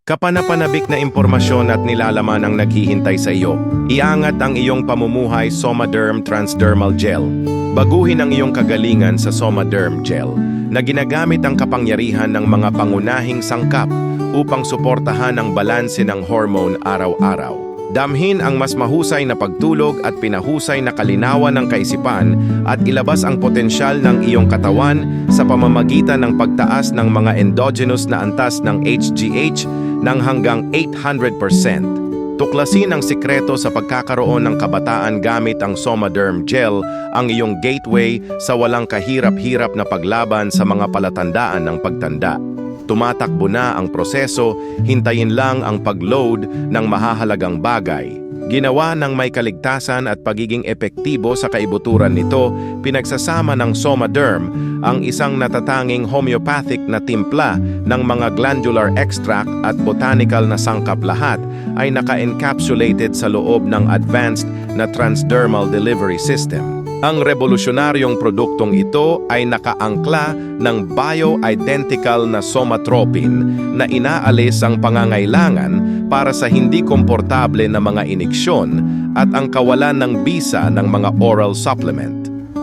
Kapanapanabik na impormasyon at nilalaman ang naghihintay sa iyo. Iangat ang iyong pamumuhay Somaderm Transdermal Gel. Baguhin ang iyong kagalingan sa Somaderm Gel na ginagamit ang kapangyarihan ng mga pangunahing sangkap upang suportahan ang balanse ng hormone araw-araw. Damhin ang mas mahusay na pagtulog at pinahusay na kalinawan ng kaisipan at ilabas ang potensyal ng iyong katawan sa pamamagitan ng pagtaas ng mga endogenous na antas ng HGH ng hanggang 800%. Tuklasin ang sikreto sa pagkakaroon ng kabataan gamit ang Somaderm Gel, ang iyong gateway sa walang kahirap-hirap na paglaban sa mga palatandaan ng pagtanda. Tumatakbo na ang proseso, hintayin lang ang pag-load ng mahahalagang bagay. Ginawa ng may kaligtasan at pagiging epektibo sa kaibuturan nito, pinagsasama ng Somaderm ang isang natatanging homeopathic na timpla ng mga glandular extract at botanical na sangkap, lahat ay naka-encapsulated sa loob ng advanced na transdermal delivery system. Ang revolusyonaryong produktong ito ay nakaangkla ng bio-identical na somatropin na inaalis ang pangangailangan para sa hindi komportable na mga iniksyon at ang kawalan ng bisa ng mga oral supplement.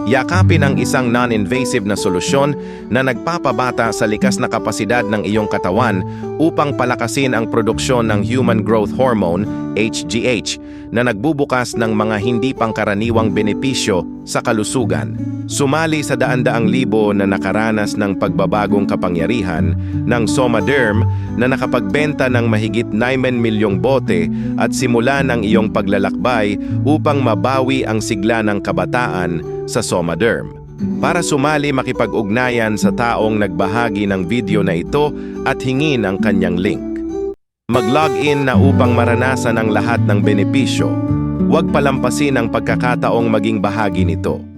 Yakapin ang isang non-invasive na solusyon na nagpapabata sa likas na kapasidad ng iyong katawan upang palakasin ang produksyon ng Human Growth Hormone, HGH, na nagbubukas ng mga hindi pangkaraniwang benepisyo sa kalusugan. Sumali sa daan-daang libo na nakaranas ng pagbabagong kapangyarihan ng Somaderm na nakapagbenta ng mahigit 9 milyong bote at simula ng iyong paglalakbay upang mabawi ang sigla ng kabataan sa Somaderm. Para sumali, makipag-ugnayan sa taong nagbahagi ng video na ito at hingin ang kanyang link. Mag-login na upang maranasan ang lahat ng benepisyo. Huwag palampasin ang pagkakataong maging bahagi nito.